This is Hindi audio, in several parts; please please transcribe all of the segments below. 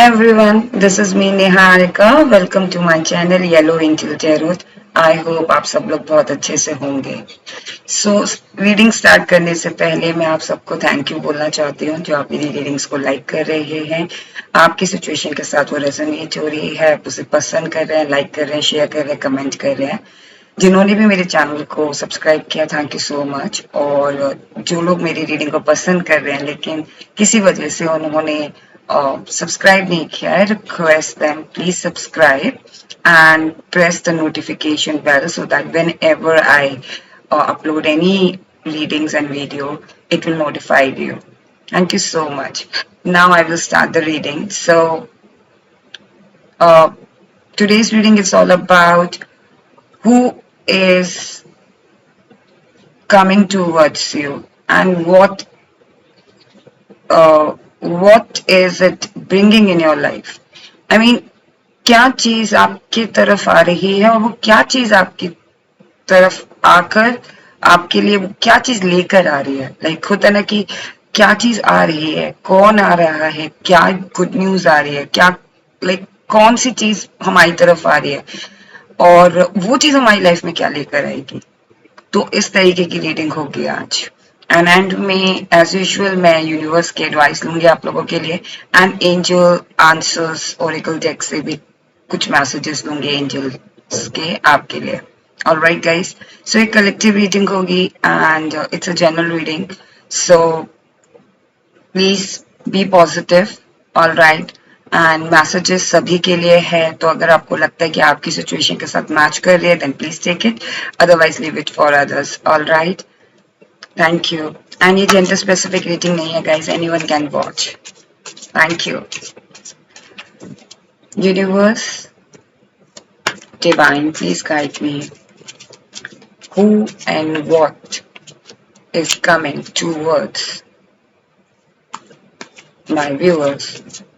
everyone, this is me Niharika. Welcome to my channel Yellow Angel Tarot. I hope आप सब लोग बहुत अच्छे से होंगे। रीडिंग स्टार्ट करने से पहले मैं आप सबको थैंक यू बोलना चाहती हूँ जो आप मेरी रीडिंग्स को लाइक कर रहे हैं। आपकी सिचुएशन के साथ वो रेजोनेट हो रही है, आप उसे पसंद कर रहे हैं, लाइक कर रहे हैं, शेयर कर रहे हैं, कमेंट कर रहे हैं। जिन्होंने भी मेरे चैनल को सब्सक्राइब किया, थैंक यू सो मच। और जो लोग मेरी रीडिंग को पसंद कर रहे हैं लेकिन किसी वजह से उन्होंने सब्सक्राइब नहीं किया है, request them please subscribe and press the notification bell so that whenever I upload any readings and video, it will notify you. Thank you so much. Now I will start the reading. Uh, Today's reading is all about who is coming towards you and what is it bringing in your life. I mean, क्या चीज आपकी तरफ आ रही है और वो क्या चीज आपकी तरफ आकर आपके लिए वो क्या चीज लेकर आ रही है। लाइक होता ना कि क्या चीज आ रही है, कौन आ रहा है, क्या गुड न्यूज आ रही है, क्या लाइक कौन सी चीज हमारी तरफ आ रही है और वो चीज हमारी लाइफ में क्या लेकर आएगी। तो इस तरीके की रीडिंग होगी आज। एंड में एज यूजुअल मैं यूनिवर्स की एडवाइस लूंगी आप लोगों के लिए and angel answers Oracle deck से भी कुछ मैसेजेस लूंगी एंजल्स के आपके लिए। ऑलराइट गाइस, सो एक कलेक्टिव रीडिंग होगी and it's a general reading, so please be positive. Alright, and messages सभी के लिए है, तो अगर आपको लगता है कि आपकी सिचुएशन के साथ मैच कर रही है then please take it, otherwise leave it for others. Alright, thank you. And ये जेंडर स्पेसिफिक रीडिंग नहीं है guys, anyone can watch. Thank you. Universe divine, please guide me. Who and what is coming towards my viewers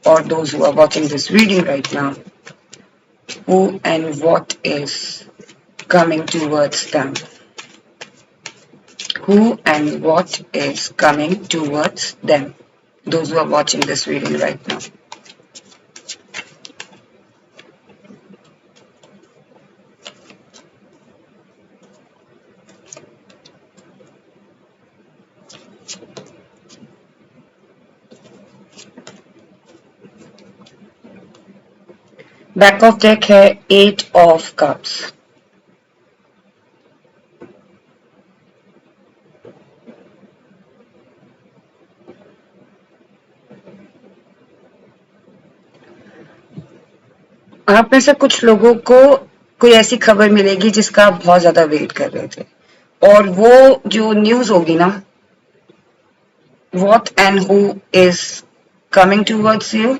or those who are watching this reading right now? Who and what is coming towards them? Who and what is coming towards them? Those who are watching this reading right now. Back of deck है 8 ऑफ कप्स। आप में से कुछ लोगों को कोई ऐसी खबर मिलेगी जिसका आप बहुत ज्यादा वेट कर रहे थे और वो जो न्यूज होगी ना, what and who is coming towards you,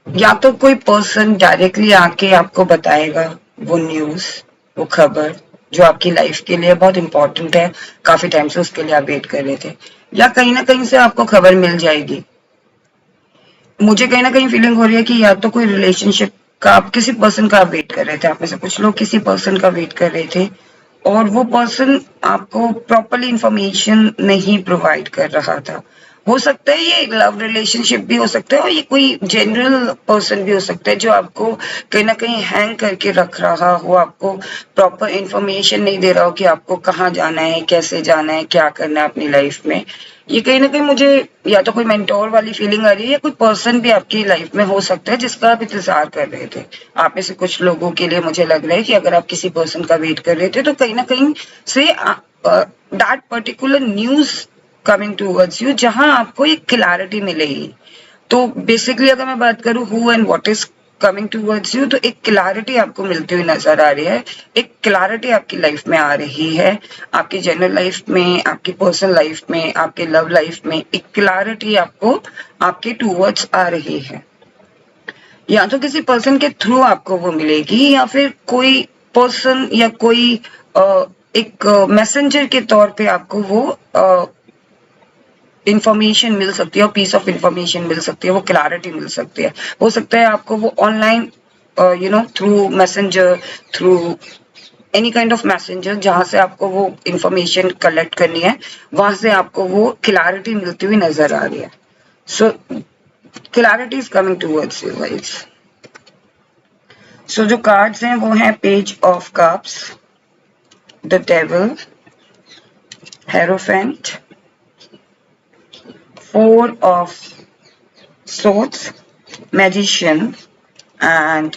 या तो कोई पर्सन डायरेक्टली आके आपको बताएगा वो न्यूज, वो खबर जो आपकी लाइफ के लिए बहुत इंपॉर्टेंट है, काफी टाइम से उसके लिए आप वेट कर रहे थे, या कहीं ना कहीं से आपको खबर मिल जाएगी। मुझे कहीं ना कहीं फीलिंग हो रही है कि या तो कोई रिलेशनशिप का आप किसी पर्सन का वेट कर रहे थे, आप में से कुछ लोग किसी पर्सन का वेट कर रहे थे और वो पर्सन आपको प्रॉपरली इंफॉर्मेशन नहीं प्रोवाइड कर रहा था। हो सकता है ये लव रिलेशनशिप भी हो सकता है और ये कोई जनरल पर्सन भी हो सकता है जो आपको कहीं ना कहीं हैंग करके रख रहा हो, आपको प्रॉपर इंफॉर्मेशन नहीं दे रहा हो कि आपको कहाँ जाना है, कैसे जाना है, क्या करना है अपनी लाइफ में। ये कहीं ना कहीं मुझे या तो कोई मेंटोर वाली फीलिंग आ रही है या कोई पर्सन भी आपकी लाइफ में हो सकता है जिसका आप इंतजार कर रहे थे। आप में से कुछ लोगों के लिए मुझे लग रहा है कि अगर आप किसी पर्सन का वेट कर रहे थे तो कहीं ना कहीं say that particular news coming towards you जहां आपको एक क्लैरिटी मिलेगी। तो बेसिकली अगर मैं बात करूं who and what is coming towards you, तो एक क्लैरिटी आपको मिलती हुई नजर आ रही है, एक क्लैरिटी आपकी लाइफ में आ रही है, आपकी जनरल लाइफ में, आपकी पर्सनल लाइफ में, आपके लव लाइफ में एक क्लैरिटी आपको आपके टूवर्ड्स आ रही है। या तो किसी पर्सन के थ्रू आपको वो मिलेगी या फिर कोई पर्सन या कोई एक मैसेंजर के तौर पे आपको वो इंफॉर्मेशन मिल सकती है और पीस ऑफ इंफॉर्मेशन मिल सकती है, वो क्लैरिटी मिल सकती है। हो सकता है आपको वो online through messenger, through any kind of messenger जहां से आपको वो इंफॉर्मेशन कलेक्ट करनी है, वहां से आपको वो क्लैरिटी मिलती हुई नजर आ रही है। So clarity is coming towards you guys. So जो कार्ड्स हैं वो हैं page of cups, the devil, hierophant, four of swords, magician and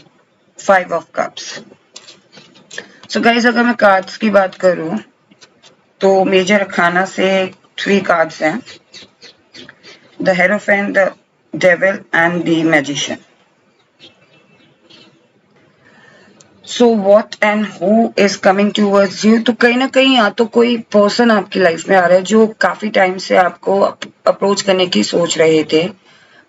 five of cups. So guys अगर मैं कार्ड्स की बात करूं तो मेजर अखाना से 3 कार्ड्स हैं, the hierophant, the devil and the magician. So what and who is coming towards you, तो कहीं ना कहीं या तो कोई पर्सन आपकी लाइफ में आ रहा है जो काफी टाइम से आपको अप्रोच करने की सोच रहे थे,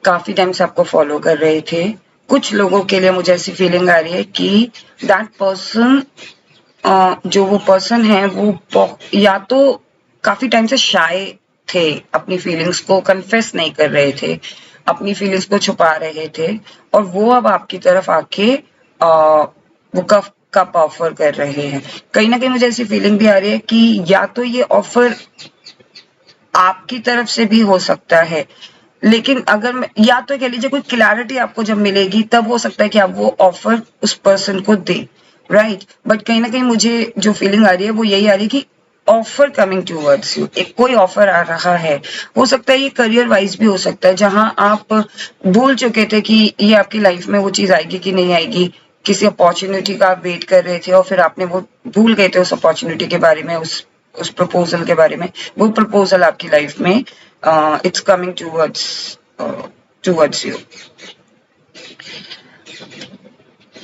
काफी टाइम से आपको फॉलो कर रहे थे। कुछ लोगों के लिए मुझे ऐसी फीलिंग आ रही है कि दैट पर्सन, जो वो पर्सन है वो या तो काफी टाइम से शाय थे, अपनी फीलिंग्स को कन्फेस नहीं कर रहे थे, अपनी फीलिंग्स को छुपा रहे थे, और वो अब आपकी तरफ आके वो कप ऑफर कर रहे हैं। कहीं ना कहीं मुझे ऐसी फीलिंग भी आ रही है कि या तो ये ऑफर आपकी तरफ से भी हो सकता है, लेकिन अगर या तो कह लीजिए कोई क्लैरिटी आपको जब मिलेगी तब हो सकता है कि आप वो ऑफर उस पर्सन को दे, राइट। बट कहीं ना कहीं मुझे जो फीलिंग आ रही है वो यही आ रही है कि ऑफर कमिंग टूवर्ड्स यू, एक कोई ऑफर आ रहा है। हो सकता है ये करियर वाइज भी हो सकता है, जहां आप भूल चुके थे कि ये आपकी लाइफ में वो चीज आएगी कि नहीं आएगी, किसी अपॉर्चुनिटी का आप वेट कर रहे थे और फिर आपने वो भूल गए थे उस अपॉर्चुनिटी के बारे में, उस प्रपोजल के बारे में। वो प्रपोजल आपकी लाइफ में it's coming towards you।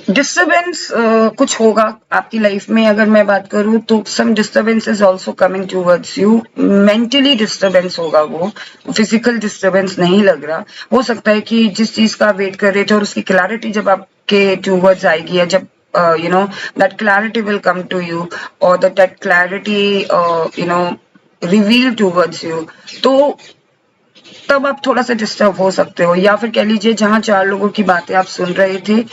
Disturbance कुछ होगा आपकी लाइफ में, अगर मैं बात करूं तो some disturbance is also coming towards you. Mentally disturbance होगा, वो फिजिकल डिस्टर्बेंस नहीं लग रहा। हो सकता है कि जिस चीज का वेट कर रहे थे और उसकी क्लैरिटी जब आपके टूवर्ड्स आएगी, या जब you know that clarity will come to you, or that clarity reveal towards you, तो तब आप थोड़ा सा डिस्टर्ब हो सकते हो। या फिर कह लीजिए जहां 4 लोगों की बातें आप सुन रहे थे,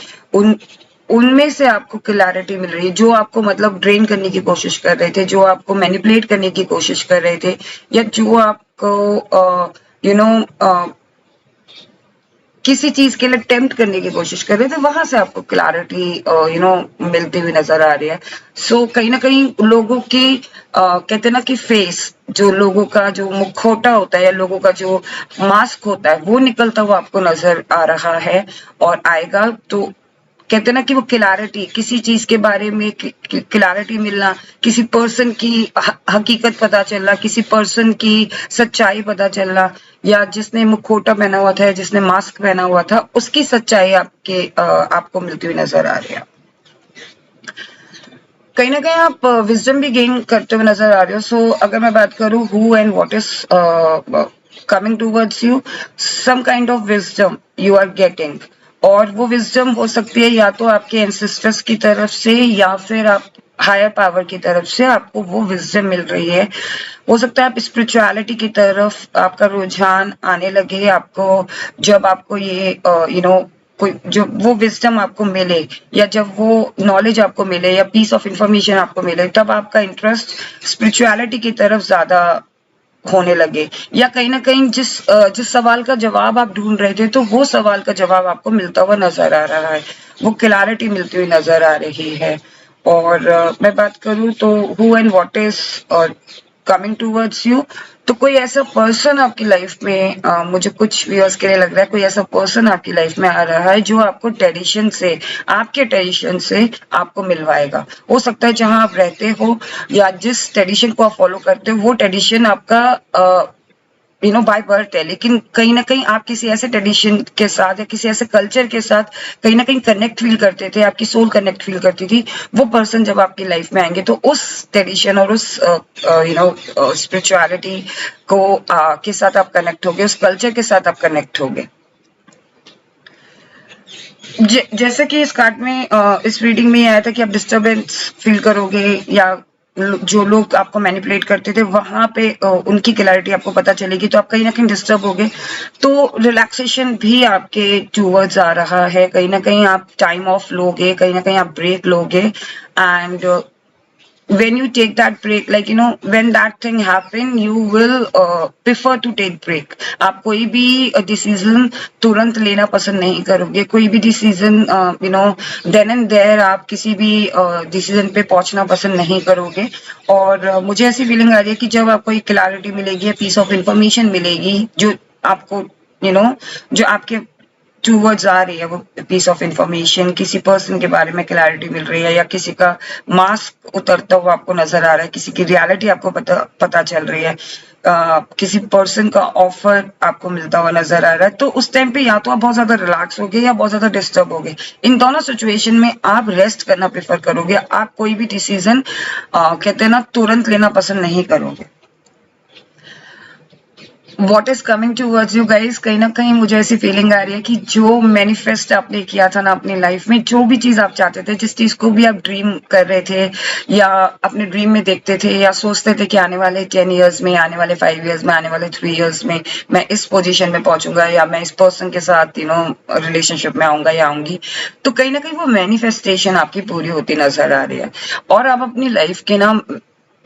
उनमें से आपको क्लैरिटी मिल रही है, जो आपको मतलब ड्रेन करने की कोशिश कर रहे थे, जो आपको मैनिपुलेट करने की कोशिश कर रहे थे, या जो आपको यू नो किसी चीज के लिए टेम्प्ट करने की कोशिश कर रहे थे, वहां से आपको क्लैरिटी मिलती हुई नजर आ रही है। सो कहीं ना कहीं लोगों की कहते हैं ना कि फेस, जो लोगों का जो मुखौटा होता है या लोगों का जो मास्क होता है, वो निकलता हुआ आपको नजर आ रहा है और आएगा। तो कहते हैं ना कि वो क्लैरिटी, किसी चीज के बारे में क्लैरिटी मिलना, किसी पर्सन की हकीकत पता चलना, किसी पर्सन की सच्चाई पता चलना, या जिसने मुखौटा पहना हुआ था, जिसने मास्क पहना हुआ था, उसकी सच्चाई आपको मिलती हुई नजर आ रही है। कहीं ना कहीं आप विजडम भी गेन करते हुए नजर आ रहे हो। सो अगर मैं बात करूं who and what is coming towards you, some kind of wisdom you are getting, और वो विजडम हो सकती है या तो आपके एंसेस्टर्स की तरफ से या फिर आप हायर पावर की तरफ से आपको वो विजडम मिल रही है। हो सकता है आप स्पिरिचुअलिटी की तरफ आपका रुझान आने लगे, आपको जब आपको ये कोई जो वो विजडम आपको मिले, या जब वो नॉलेज आपको मिले, या पीस ऑफ इंफॉर्मेशन आपको मिले, तब आपका इंटरेस्ट स्पिरिचुअलिटी की तरफ ज्यादा होने लगे। या कहीं ना कहीं जिस सवाल का जवाब आप ढूंढ रहे थे, तो वो सवाल का जवाब आपको मिलता हुआ नजर आ रहा है, वो क्लैरिटी मिलती हुई नजर आ रही है। और मैं बात करूं तो who and what is coming towards you, तो कोई ऐसा पर्सन आपकी लाइफ में मुझे कुछ व्यूअर्स के लिए लग रहा है, कोई ऐसा पर्सन आपकी लाइफ में आ रहा है जो आपको ट्रेडिशन से, आपके ट्रेडिशन से आपको मिलवाएगा। हो सकता है जहां आप रहते हो या जिस ट्रेडिशन को आप फॉलो करते हो, वो ट्रेडिशन आपका बाय बर्थ है, लेकिन कहीं ना कहीं आप किसी ऐसे ट्रेडिशन के साथ या किसी ऐसे कल्चर के साथ कहीं ना कहीं कनेक्ट फील करते थे, आपकी सोल कनेक्ट फील करती थी। वो पर्सन जब आपकी लाइफ में आएंगे तो उस ट्रेडिशन और उस स्पिरिचुअलिटी को के साथ आप कनेक्ट होगे, उस कल्चर के साथ आप कनेक्ट होगे। जैसे कि इस कार्ड में इस रीडिंग में आया था कि आप डिस्टर्बेंस फील करोगे, या जो लोग आपको मैनिपुलेट करते थे वहां पे उनकी क्लैरिटी आपको पता चलेगी, तो आप कहीं ना कहीं डिस्टर्ब होगे। तो रिलैक्सेशन भी आपके टूवर्ड्स आ रहा है, कहीं ना कहीं आप टाइम ऑफ लोगे, कहीं ना कहीं आप ब्रेक लोगे, and when you take that break, like when that thing happen, you will prefer to take break. आप कोई भी डिसीजन तुरंत लेना पसंद नहीं करोगे, कोई भी डिसीजन देन एंड देयर आप किसी भी डिसीजन पे पहुंचना पसंद नहीं करोगे। और मुझे ऐसी फीलिंग आ रही है कि जब आपको एक क्लैरिटी मिलेगी, पीस ऑफ इंफॉर्मेशन मिलेगी, जो आपको जो आपके टूवर्ड्स आ रही है, वो पीस ऑफ इंफॉर्मेशन, किसी पर्सन के बारे में क्लैरिटी मिल रही है, या किसी का मास्क उतरता हुआ आपको नजर आ रहा है, किसी की रियलिटी आपको पता चल रही है, किसी पर्सन का ऑफर आपको मिलता हुआ नजर आ रहा है, तो उस टाइम पे या तो आप बहुत ज्यादा रिलैक्स होगे या बहुत ज्यादा डिस्टर्ब होगे। इन दोनों सिचुएशन में आप रेस्ट करना प्रेफर करोगे, आप कोई भी डिसीजन कहते हैं ना तुरंत लेना पसंद नहीं करोगे। What is coming towards you guys, कहीं ना कहीं मुझे ऐसी फीलिंग आ रही है कि जो मैनिफेस्ट आपने किया था ना अपनी लाइफ में, जो भी चीज आप चाहते थे, जिस चीज को भी आप ड्रीम कर रहे थे या अपने ड्रीम में देखते थे या सोचते थे कि आने वाले 10 ईयर्स में, आने वाले 5 ईयर्स में, आने वाले 3 ईयर्स में मैं इस पोजीशन में पहुंचूंगा या मैं इस पर्सन के साथ रिलेशनशिप में आऊंगा या आऊंगी, तो कहीं ना कहीं वो मैनिफेस्टेशन आपकी पूरी होती नजर आ रही है। और आप अपनी लाइफ के ना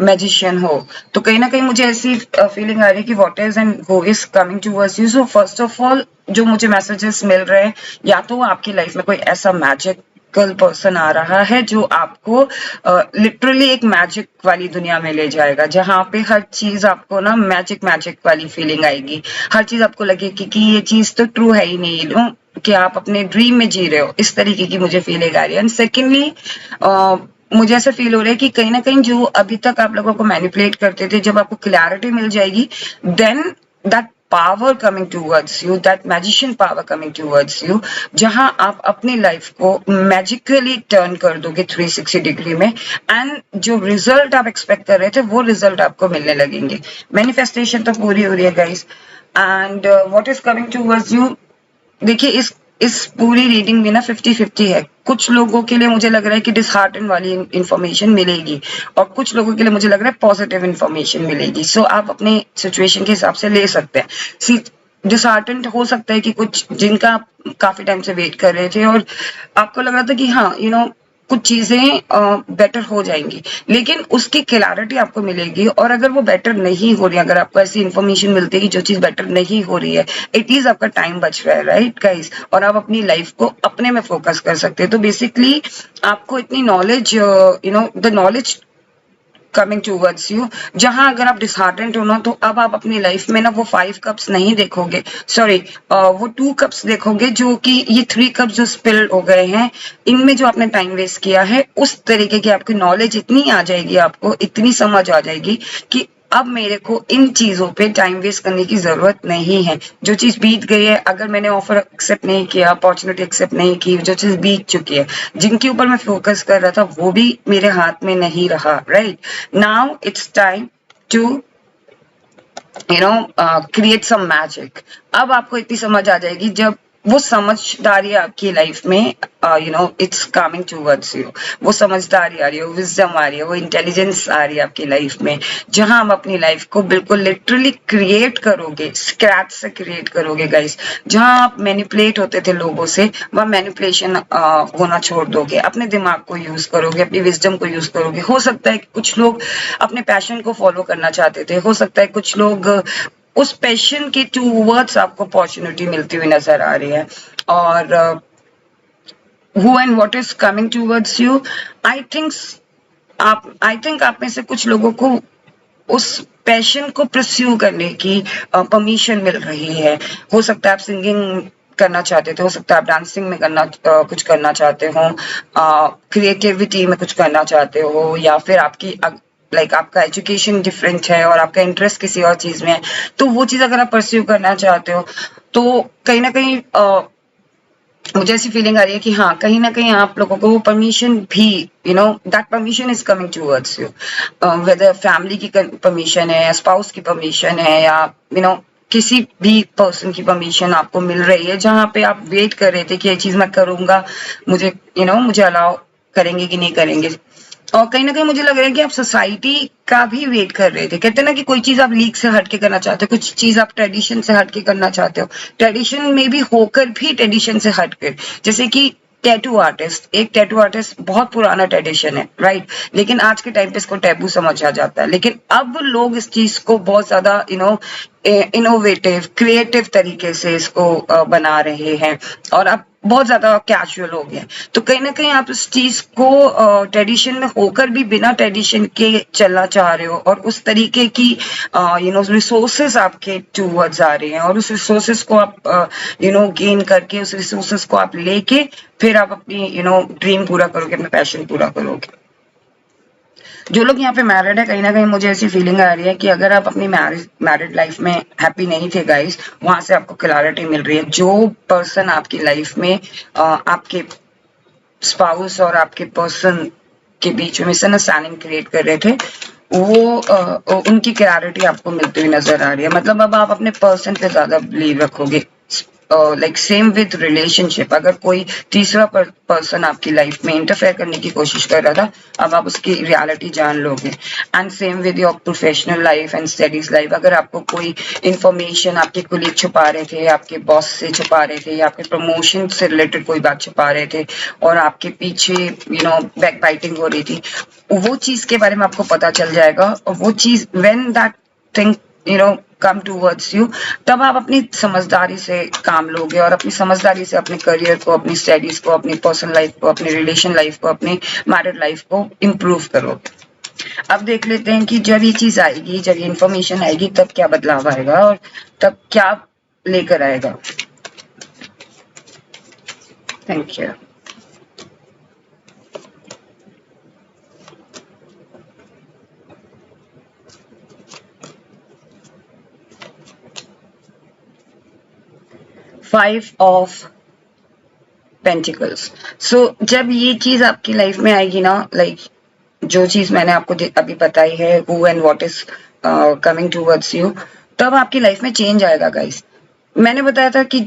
मैजिशियन हो, तो कहीं ना कहीं मुझे ऐसी फीलिंग आ रही है कि what is and who is coming towards you. So first of all जो मुझे मैसेजेस मिल रहे हैं, या तो आपकी लाइफ में कोई ऐसा मैजिकल पर्सन आ रहा है जो आपको लिटरली एक मैजिक वाली दुनिया में ले जाएगा, जहाँ पे हर चीज आपको ना मैजिक मैजिक वाली फीलिंग आएगी, हर चीज आपको लगेगी कि ये चीज तो ट्रू है ही नहीं, कि आप अपने ड्रीम में जी रहे हो, इस तरीके की मुझे फीलिंग आ रही है। एंड सेकेंडली मुझे ऐसा फील हो रहा है कि कहीं ना कहीं जो अभी तक आप लोगों को मैनिपुलेट करते थे, जब आपको क्लैरिटी मिल जाएगी, then that power coming towards you, that magician power coming towards you, जहां आप अपनी लाइफ को मैजिकली टर्न कर दोगे 360 डिग्री में, एंड जो रिजल्ट आप एक्सपेक्ट कर रहे थे वो रिजल्ट आपको मिलने लगेंगे। मैनिफेस्टेशन तो पूरी हो रही है guys. And what is coming towards you, देखिए इस पूरी रीडिंग में ना 50-50 है। कुछ लोगों के लिए मुझे लग रहा है कि डिसहार्टन वाली इंफॉर्मेशन मिलेगी, और कुछ लोगों के लिए मुझे लग रहा है पॉजिटिव इंफॉर्मेशन मिलेगी। सो आप अपने सिचुएशन के हिसाब से ले सकते हैं। सी डिसहार्टन हो सकता है कि कुछ जिनका आप काफी टाइम से वेट कर रहे थे और आपको लग रहा था कि हाँ कुछ चीजें बेटर हो जाएंगी, लेकिन उसकी क्लैरिटी आपको मिलेगी। और अगर वो बेटर नहीं हो रही, अगर आपको ऐसी इंफॉर्मेशन मिलती है कि जो चीज बेटर नहीं हो रही है, एटलीस्ट आपका टाइम बच रहा है, राइट गाइस, और आप अपनी लाइफ को अपने में फोकस कर सकते हैं। तो बेसिकली आपको इतनी knowledge the knowledge coming towards you, जहां अगर आप डिसहार्टेंड हो ना, तो अब आप अपनी लाइफ में ना वो 5 कप्स नहीं देखोगे, सॉरी वो 2 कप्स देखोगे, जो कि ये 3 कप्स जो स्पिल हो गए हैं, इनमें जो आपने टाइम वेस्ट किया है, उस तरीके की आपकी नॉलेज इतनी आ जाएगी, आपको इतनी समझ आ जाएगी कि अब मेरे को इन चीजों पे टाइम वेस्ट करने की जरूरत नहीं है। जो चीज बीत गई है, अगर मैंने ऑफर एक्सेप्ट नहीं किया, अपॉर्चुनिटी एक्सेप्ट नहीं की, जो चीज बीत चुकी है, जिनके ऊपर मैं फोकस कर रहा था, वो भी मेरे हाथ में नहीं रहा। Right now it's time to create some magic. अब आपको इतनी समझ आ जाएगी, जब वो समझदारी आपकी लाइफ में इट्स कमिंग टूवर्ड्स यू, वो समझदारी आ रही है, वो विजडम आ रही है, वो इंटेलिजेंस आ रही है आपकी लाइफ में, जहां हम अपनी लाइफ को बिल्कुल लिटरली क्रिएट करोगे, स्क्रैच से क्रिएट करोगे गाइस। जहां आप मैनिपुलेट होते थे लोगों से, वह मैनिपुलेशन होना छोड़ दोगे, अपने दिमाग को यूज करोगे, अपनी विजडम को यूज करोगे। हो सकता है कि कुछ लोग अपने पैशन को फॉलो करना चाहते थे, हो सकता है कुछ लोग उस पैशन के टूवर्ड्स आपको अपॉर्चुनिटी मिलती हुई नजर आ रही है। और who and what is coming towards you, I think आप में से कुछ लोगों को उस पैशन को परस्यू करने की परमिशन मिल रही है। हो सकता है आप सिंगिंग करना चाहते थे, हो सकता है आप डांसिंग में कुछ करना चाहते हो, क्रिएटिविटी में कुछ करना चाहते हो, या फिर आपकी आपका एजुकेशन डिफरेंट है और आपका इंटरेस्ट किसी और चीज में है, तो वो चीज अगर आप परस्यू करना चाहते हो, तो कहीं ना कहीं मुझे ऐसी फीलिंग आ रही है कि हाँ, कहीं ना कहीं आप लोगों को वो परमिशन भी that permission is coming towards you, whether family की परमिशन है, स्पाउस की परमिशन है, या किसी भी पर्सन की परमिशन आपको मिल रही है, जहां पे आप वेट कर रहे थे कि ये चीज मैं करूंगा, मुझे अलाउ करेंगे कि नहीं करेंगे। और कहीं ना कहीं मुझे लग रहा है कि आप सोसाइटी का भी वेट कर रहे थे। कहते हैं ना कि कोई चीज आप लीग से हटके करना चाहते हो, कुछ चीज आप ट्रेडिशन से हटके करना चाहते हो, ट्रेडिशन में भी होकर भी ट्रेडिशन से हटकर, जैसे कि टैटू आर्टिस्ट, एक टैटू आर्टिस्ट बहुत पुराना ट्रेडिशन है, राइट, लेकिन आज के टाइम पे इसको टैबू समझा जाता है, लेकिन अब लोग इस चीज को बहुत ज्यादा इनोवेटिव क्रिएटिव तरीके से इसको बना रहे हैं और अब बहुत ज्यादा कैजुअल हो गया। तो कहीं ना कहीं आप इस चीज को ट्रेडिशन में होकर भी बिना ट्रेडिशन के चलना चाह रहे हो और उस तरीके की रिसोर्सेस आपके टूवर्ड्स आ रही हैं और उस रिसोर्सेस को आप गेन करके उस रिसोर्सेस को आप लेके फिर आप अपनी ड्रीम पूरा करोगे, अपना पैशन पूरा करोगे। जो लोग यहाँ पे मैरिड है, कहीं ना कहीं मुझे ऐसी फीलिंग आ रही है कि अगर आप अपनी मैरिड लाइफ में हैप्पी नहीं थे गाइस, वहां से आपको क्लैरिटी मिल रही है। जो पर्सन आपकी लाइफ में आपके स्पाउस और आपके पर्सन के बीच में मिसअंडरस्टैंडिंग क्रिएट कर रहे थे, वो उनकी क्लैरिटी आपको मिलती हुई नजर आ रही है। मतलब अब आप अपने पर्सन पे ज्यादा बिलीव रखोगे। लाइक सेम विद रिलेशनशिप, अगर कोई तीसरा पर्सन आपकी लाइफ में इंटरफेयर करने की कोशिश कर रहा था, अब आप उसकी रियलिटी जान लोगे। And same with your professional life and studies life, अगर आपको कोई इंफॉर्मेशन आपके कुलीग छुपा रहे थे, आपके बॉस से छुपा रहे थे या आपके प्रमोशन से रिलेटेड कोई बात छुपा रहे थे और आपके पीछे बैक बाइटिंग हो रही थी, वो चीज के बारे में आपको पता चल जाएगा। और वो चीज when that thing come towards you, तब आप अपनी समझदारी से काम लोगे और अपनी समझदारी से अपने करियर को, अपनी स्टडीज को, अपनी पर्सनल लाइफ को, अपनी रिलेशन लाइफ को, अपनी मैरिड लाइफ को इम्प्रूव करोगे। अब देख लेते हैं कि जब ये चीज आएगी, जब ये इंफॉर्मेशन आएगी, तब क्या बदलाव आएगा और तब क्या लेकर आएगा। Thank you. Five of pentacles. So जब ये चीज आपकी लाइफ में आएगी ना, लाइक जो चीज मैंने आपको अभी बताई है, who and what is coming towards you, तब आपकी लाइफ में चेंज आएगा गाइस। मैंने बताया था कि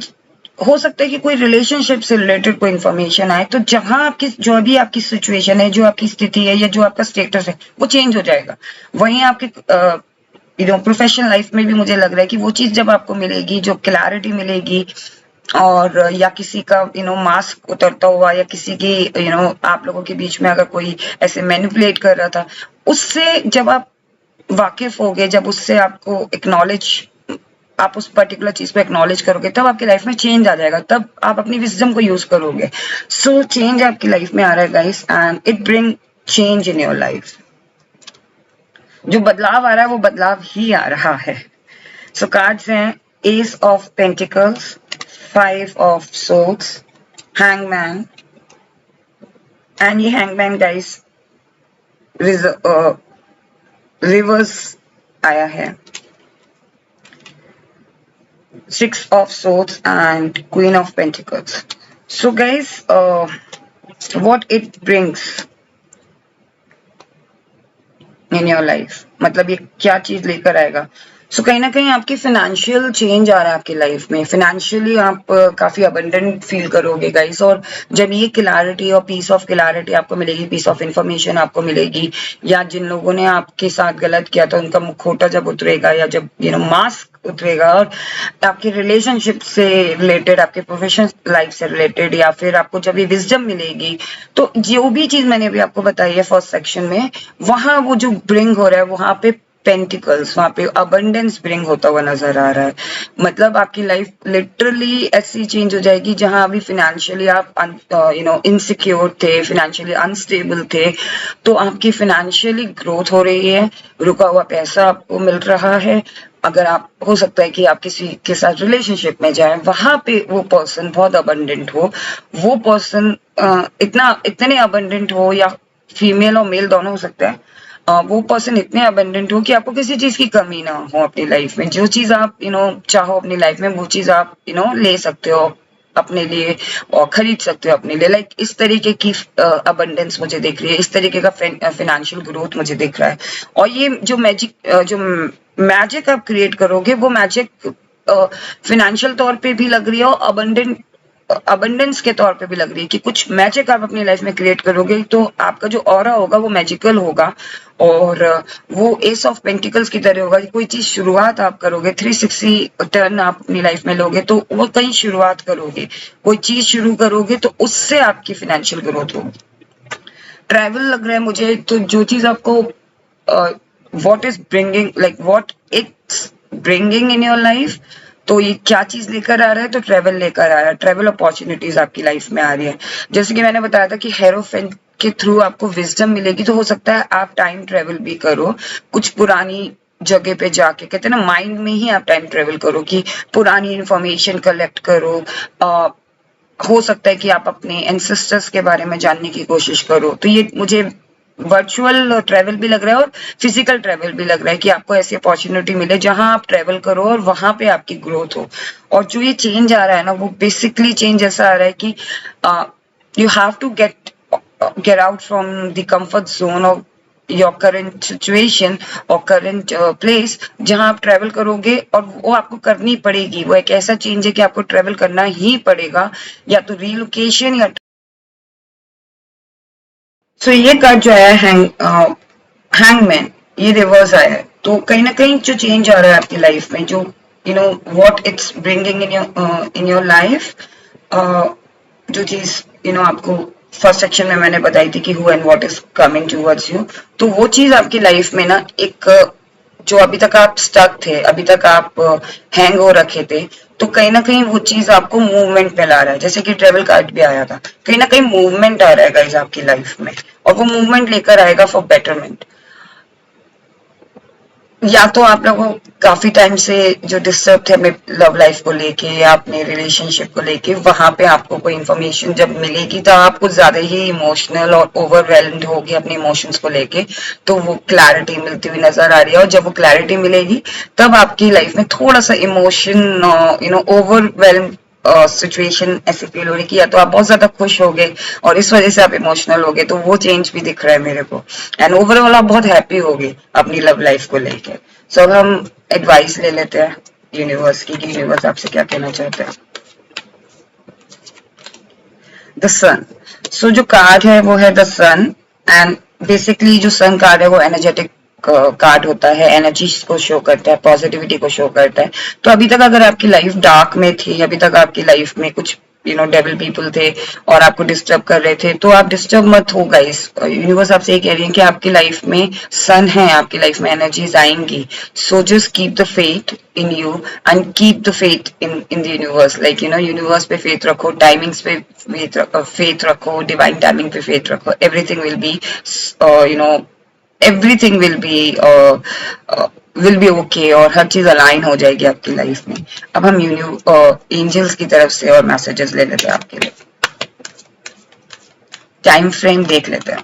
हो सकता है कि कोई रिलेशनशिप से रिलेटेड कोई इन्फॉर्मेशन आए, तो जहां आपकी जो भी आपकी सिचुएशन है, जो आपकी स्थिति है या जो आपका स्टेटस है, वो चेंज हो जाएगा। वहीं आपके प्रोफेशनल लाइफ में भी मुझे लग रहा है कि वो चीज जब आपको मिलेगी, जो क्लैरिटी मिलेगी, और या किसी का मास्क उतरता हुआ, या किसी की आप लोगों के बीच में अगर कोई ऐसे मैनिपुलेट कर रहा था, उससे जब आप वाकिफ हो गए, जब उससे आपको एक्नॉलेज, आप उस पर्टिकुलर चीज को एक्नॉलेज करोगे, तब आपकी लाइफ में चेंज आ जाएगा, तब आप अपनी विजडम को यूज करोगे। सो चेंज आपकी लाइफ में आ रहा है guys, and it bring change in your life. जो बदलाव आ रहा है वो बदलाव ही आ रहा है। सो कार्ड्स हैं S of pentacles, five of swords, hangman, and ये हैंगमैन गाइस रिवर्स आया है, six of swords and queen of pentacles. So guys what it brings in your life, मतलब ये क्या चीज लेकर आएगा। सो कहीं ना कहीं आपकी फाइनेंशियल चेंज आ रहा है आपकी लाइफ में। फाइनेंशियली आप काफी अबंडेंट फील करोगे गाइस, और जब ये क्लैरिटी और पीस ऑफ क्लैरिटी आपको मिलेगी, पीस ऑफ इंफॉर्मेशन आपको मिलेगी, या जिन लोगों ने आपके साथ गलत किया था उनका मुखौटा जब उतरेगा, या जब मास्क उतरेगा, और आपके रिलेशनशिप से रिलेटेड, आपके प्रोफेशनल लाइफ से रिलेटेड, या फिर आपको जब ये विजडम मिलेगी, तो जो भी चीज मैंने अभी आपको बताई है फर्स्ट सेक्शन में, वहां वो जो ब्रिंग हो रहा है, वहां पे पेंटिकल्स, वहां पे अबंडेंस ब्रिंग होता हुआ नजर आ रहा है। मतलब आपकी लाइफ लिटरली ऐसी चेंज हो जाएगी, जहां अभी फाइनेंशियली आप इनसिक्योर थे, फाइनेंशियली अनस्टेबल थे, तो आपकी फाइनेंशियली ग्रोथ हो रही है, रुका हुआ पैसा आपको मिल रहा है। अगर आप, हो सकता है कि आप किसी के साथ रिलेशनशिप में जाए, वहां पे वो पर्सन बहुत अबंडेंट हो, वो पर्सन इतने अबंडेंट हो, या फीमेल और मेल दोनों हो सकता है, वो पर्सन इतने अबंडेंट हो कि आपको किसी चीज की कमी ना हो अपनी लाइफ में। जो चीज आप चाहो अपनी लाइफ में, वो चीज आप ले सकते हो अपने लिए और खरीद सकते हो अपने लिए। लाइक इस तरीके की अबंडेंस मुझे दिख रही है, इस तरीके का फाइनेंशियल ग्रोथ मुझे दिख रहा है। और ये जो मैजिक आप क्रिएट करोगे, वो मैजिक फाइनेंशियल तौर पे भी लग रही है और अबंडेंट अबंडेंस के तौर पे भी लग रही है कि कुछ मैजिक आप अपनी लाइफ में क्रिएट करोगे, तो आपका जो ऑरा होगा वो मैजिकल होगा और वो एस ऑफ पेंटिकल्स की तरह होगा कि कोई चीज शुरुआत आप करोगे, 360 टर्न आप अपनी लाइफ में लोगे तो वो कहीं शुरुआत करोगे, कोई चीज शुरू करोगे तो उससे आपकी फाइनेंशियल ग्रोथ होगी। ट्रैवल लग रहा है मुझे, तो जो चीज आपको what is bringing like what it's bringing in your life, तो ये क्या चीज लेकर आ रहा है, तो ट्रैवल लेकर आ रहा है। ट्रैवल अपॉर्चुनिटीज आपकी लाइफ में आ रही है। जैसे कि मैंने बताया था कि हेरोफेंट के थ्रू आपको विजडम मिलेगी, तो हो सकता है आप टाइम ट्रेवल भी करो, कुछ पुरानी जगह पे जाके, कहते हैं ना माइंड में ही आप टाइम ट्रेवल करो कि पुरानी इंफॉर्मेशन कलेक्ट करो। हो सकता है कि आप अपने एंसेस्टर्स के बारे में जानने की कोशिश करो। तो ये मुझे वर्चुअल ट्रैवल भी लग रहा है और फिजिकल ट्रैवल भी लग रहा है कि आपको ऐसी अपॉर्चुनिटी मिले जहां आप ट्रैवल करो और वहां पे आपकी ग्रोथ हो। और जो ये चेंज आ रहा है ना, वो बेसिकली चेंज ऐसा आ रहा है कि you have to get out from the comfort zone of your current situation और करंट प्लेस जहां आप ट्रैवल करोगे, और वो आपको करनी पड़ेगी। वो एक ऐसा चेंज है कि आपको ट्रैवल करना ही पड़ेगा, या तो रीलोकेशन या सो ये कार्ड जो आया हैंगमैन, ये रिवर्स आया है। तो कहीं ना कहीं जो चेंज आ रहा है आपकी लाइफ में, जो you know what it's bringing in your life, जो चीज आपको फर्स्ट सेक्शन में मैंने बताई थी कि who and what is coming towards you, तो वो चीज आपकी लाइफ में ना एक जो अभी तक आप स्टक थे, अभी तक आप हैंग हो रखे थे, तो कहीं ना कहीं वो चीज आपको मूवमेंट में ला रहा है। जैसे कि ट्रेवल कार्ड भी आया था, कहीं ना कहीं मूवमेंट आ रहा है गाइस आपकी लाइफ में, और वो मूवमेंट लेकर आएगा फॉर बेटरमेंट। या तो आप लोगों काफी टाइम से जो डिस्टर्ब थे अपने लव लाइफ को लेके या अपने रिलेशनशिप को लेके, वहां पे आपको कोई इन्फॉर्मेशन जब मिलेगी तो आप कुछ ज्यादा ही इमोशनल और ओवरवेल्म्ड होगी अपने इमोशंस को लेके, तो वो क्लैरिटी मिलती हुई नजर आ रही है। और जब वो क्लैरिटी मिलेगी तब आपकी लाइफ में थोड़ा सा इमोशन ओवरवेल्म सिचुएशन ऐसी फील हो रही कि या तो आप बहुत ज्यादा खुश हो गए और इस वजह से आप इमोशनल हो गए, तो वो चेंज भी दिख रहा है मेरे को। एंड ओवरऑल आप बहुत हैप्पी हो गए अपनी लव लाइफ को लेके। सो अब हम एडवाइस ले लेते हैं यूनिवर्स की कि यूनिवर्स आपसे क्या कहना चाहते हैं। द सन, सो जो कार्ड है वो है द सन, एंड बेसिकली जो सन कार्ड है वो एनर्जेटिक कार्ड होता है, एनर्जी को शो करता है, पॉजिटिविटी को शो करता है। तो अभी तक अगर आपकी लाइफ डार्क में थी, अभी तक आपकी लाइफ में कुछ डेविल पीपल थे और आपको डिस्टर्ब कर रहे थे, तो आप डिस्टर्ब मत हो गाइस। यूनिवर्स आपसे ये कह रही है कि आपकी लाइफ में सन है, आपकी लाइफ में एनर्जीज आएंगी। So just keep the faith in you and keep the faith in the universe. Like universe पे फेथ रखो, टाइमिंग्स पे फेथ रखो, डिवाइन टाइमिंग पे फेथ रखो। Everything will be everything will be okay, और हर चीज अलाइन हो जाएगी आपकी लाइफ में। अब हम एंजल्स की तरफ से और मैसेजेस ले लेते हैं आपके लिए, टाइम फ्रेम देख लेते हैं।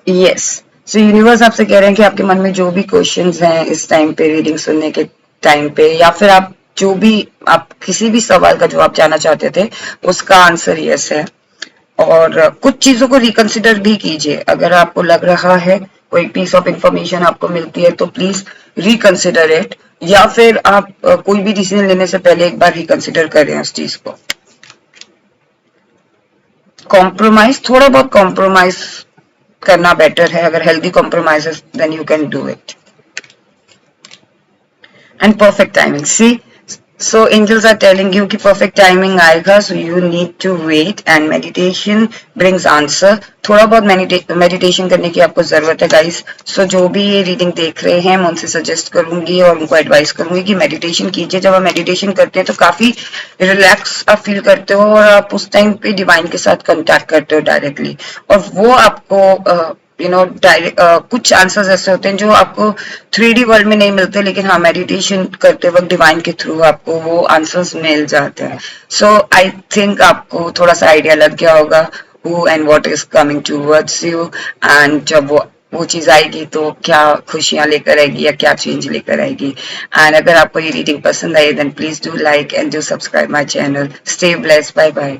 यस, सो यूनिवर्स आपसे कह रहे हैं कि आपके मन में जो भी क्वेश्चंस हैं इस टाइम पे, रीडिंग सुनने के टाइम पे, या फिर आप जो भी आप किसी भी सवाल का जवाब जानना चाहते थे, उसका आंसर यस है। और कुछ चीजों को रिकंसिडर भी कीजिए। अगर आपको लग रहा है कोई पीस ऑफ इंफॉर्मेशन आपको मिलती है तो प्लीज रिकंसिडर इट, या फिर आप कोई भी डिसीजन लेने से पहले एक बार रिकंसिडर करें उस चीज को। कॉम्प्रोमाइज, थोड़ा बहुत कॉम्प्रोमाइज करना बेटर है। अगर healthy compromises then you can do it. And perfect timing, see so angels are telling you कि परफेक्ट टाइमिंग आएगा, so you need to wait, and meditation brings answer. थोड़ा बहुत मेडिटेशन करने की आपको जरूरत है गाइस। सो जो भी ये रीडिंग देख रहे हैं, मैं उनसे सजेस्ट करूंगी और उनको एडवाइस करूंगी कि मेडिटेशन कीजिए। जब आप मेडिटेशन करते हैं तो काफी रिलैक्स आप फील करते हो, और आप उस टाइम पे डिवाइन के साथ कंटेक्ट करते हो डायरेक्टली, और वो आपको डायरेक्ट कुछ आंसर्स ऐसे होते हैं जो आपको 3D वर्ल्ड में नहीं मिलते, लेकिन हाँ मेडिटेशन करते वक्त डिवाइन के थ्रू आपको वो आंसर्स मिल जाते हैं। सो आई थिंक आपको थोड़ा सा आइडिया लग गया होगा who and what is coming towards you, and जब वो चीज आएगी तो क्या खुशियां लेकर आएगी या क्या चेंज लेकर आएगी। एंड अगर आपको ये रीडिंग पसंद आई then please do like and do subscribe my channel. Stay blessed, bye bye.